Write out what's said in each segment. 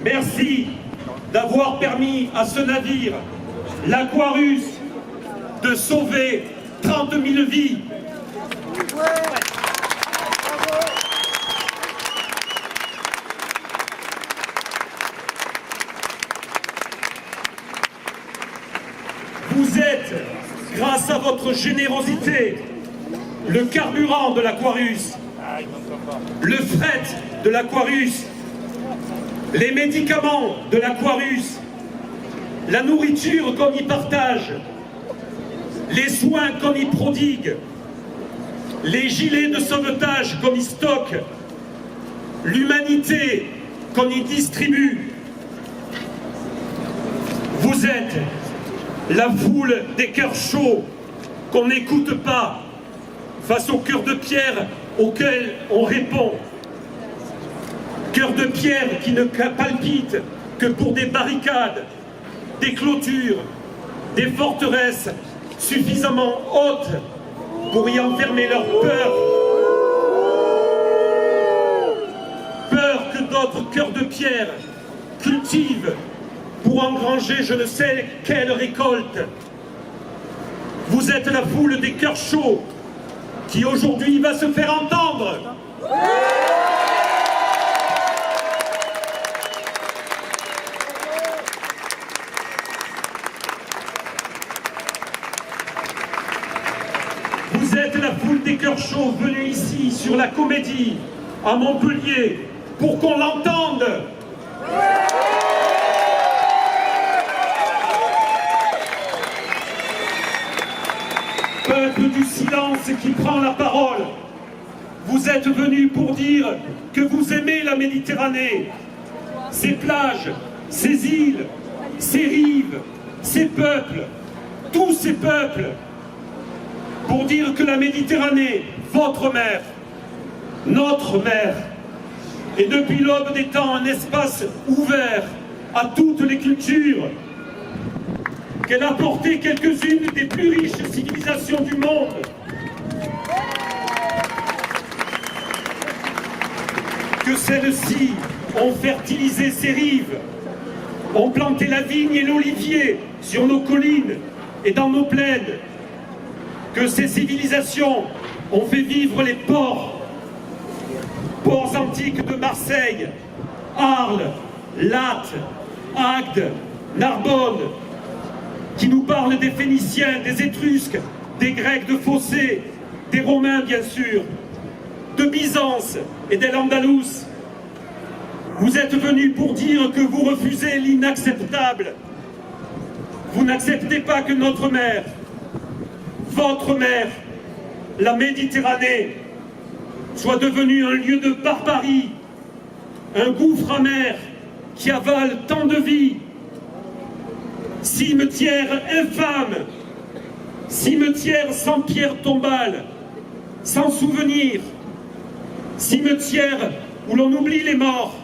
Merci d'avoir permis à ce navire, l'Aquarius, de sauver 30 000 vies. Vous êtes, grâce à votre générosité, le carburant de l'Aquarius, le fret de l'Aquarius, les médicaments de l'Aquarius, la nourriture qu'on y partage, les soins qu'on y prodigue, les gilets de sauvetage qu'on y stocke, l'humanité qu'on y distribue. Vous êtes la foule des cœurs chauds qu'on n'écoute pas face aux cœurs de pierre auxquels on répond. Cœurs de pierre qui ne palpitent que pour des barricades, des clôtures, des forteresses suffisamment hautes pour y enfermer leur peur. Peur que d'autres cœurs de pierre cultivent pour engranger je ne sais quelle récolte. Vous êtes la foule des cœurs chauds qui aujourd'hui va se faire entendre. Vous êtes la foule des cœurs chauds venus ici sur la Comédie à Montpellier pour qu'on l'entende. Peuple du silence qui prend la parole, vous êtes venus pour dire que vous aimez la Méditerranée, ses plages, ses îles, ses rives, ses peuples, tous ces peuples, pour dire que la Méditerranée, votre mer, notre mer, est depuis l'aube des temps un espace ouvert à toutes les cultures, qu'elle a porté quelques-unes des plus riches civilisations du monde. Que celles-ci ont fertilisé ses rives, ont planté la vigne et l'olivier sur nos collines et dans nos plaines, que ces civilisations ont fait vivre les ports antiques de Marseille, Arles, Latte, Agde, Narbonne, qui nous parlent des Phéniciens, des Étrusques, des Grecs de Phocée, des Romains bien sûr, de Byzance et d'Al-Andalus. Vous êtes venus pour dire que vous refusez l'inacceptable. Vous n'acceptez pas que notre mer, votre mer, la Méditerranée, soit devenue un lieu de barbarie, un gouffre amer qui avale tant de vies, cimetière infâme, cimetière sans pierre tombale, sans souvenir, cimetière où l'on oublie les morts,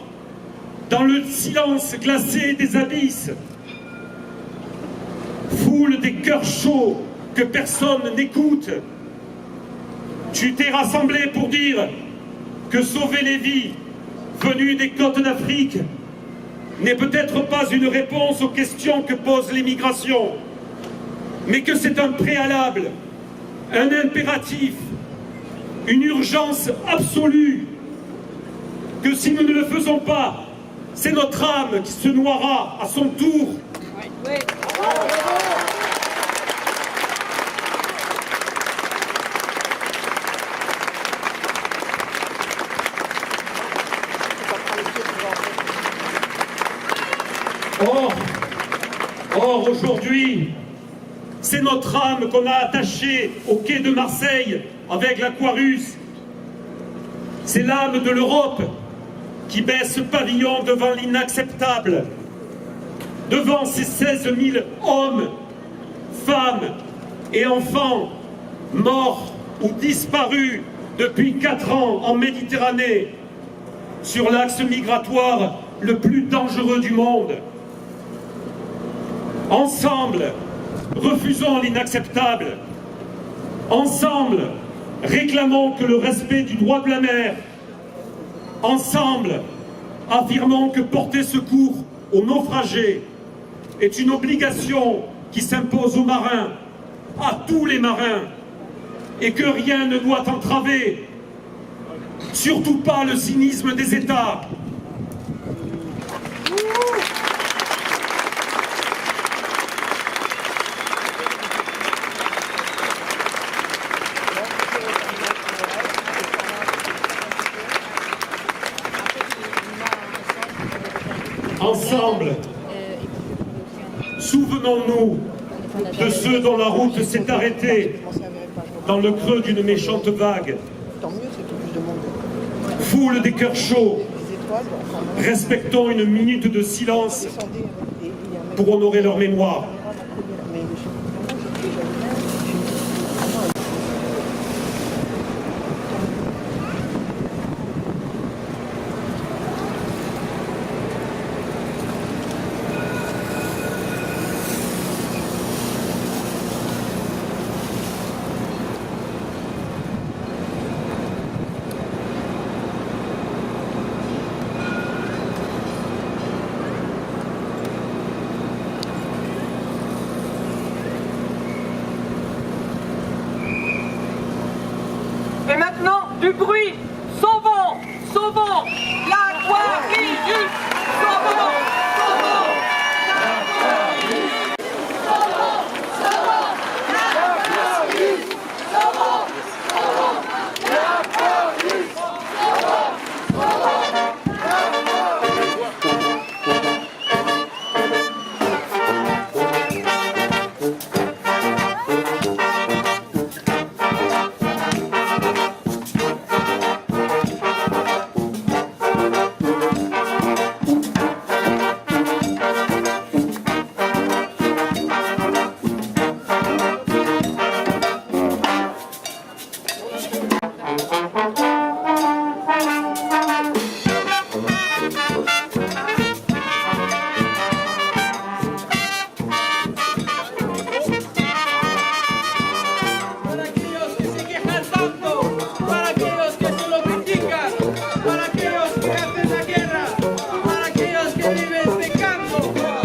dans le silence glacé des abysses, foule des cœurs chauds que personne n'écoute. Tu t'es rassemblé pour dire que sauver les vies venues des côtes d'Afrique n'est peut-être pas une réponse aux questions que pose l'immigration, mais que c'est un préalable, un impératif, une urgence absolue, que si nous ne le faisons pas, c'est notre âme qui se noiera à son tour. Or aujourd'hui, c'est notre âme qu'on a attachée au quai de Marseille avec l'Aquarius. C'est l'âme de l'Europe qui baisse pavillon devant l'inacceptable, devant ces 16 000 hommes, femmes et enfants morts ou disparus depuis 4 ans en Méditerranée, sur l'axe migratoire le plus dangereux du monde. Ensemble, refusons l'inacceptable. Ensemble, réclamons que le respect du droit de la mer. Ensemble, affirmant que porter secours aux naufragés est une obligation qui s'impose aux marins, à tous les marins, et que rien ne doit entraver, surtout pas le cynisme des États. Ensemble, souvenons-nous de ceux dont la route s'est arrêtée dans le creux d'une méchante vague. Foule des cœurs chauds, respectons une minute de silence pour honorer leur mémoire. Et maintenant, du bruit, sauvons, sauvons l'Aquarius, sauvons, sauvons l'Aquarius, sauvons, sauvons l'Aquarius, sauvons, sauvons l'Aquarius,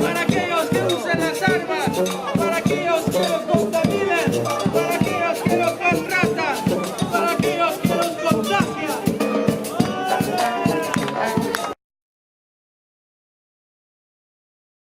para aquellos que usan las armas, para aquellos que los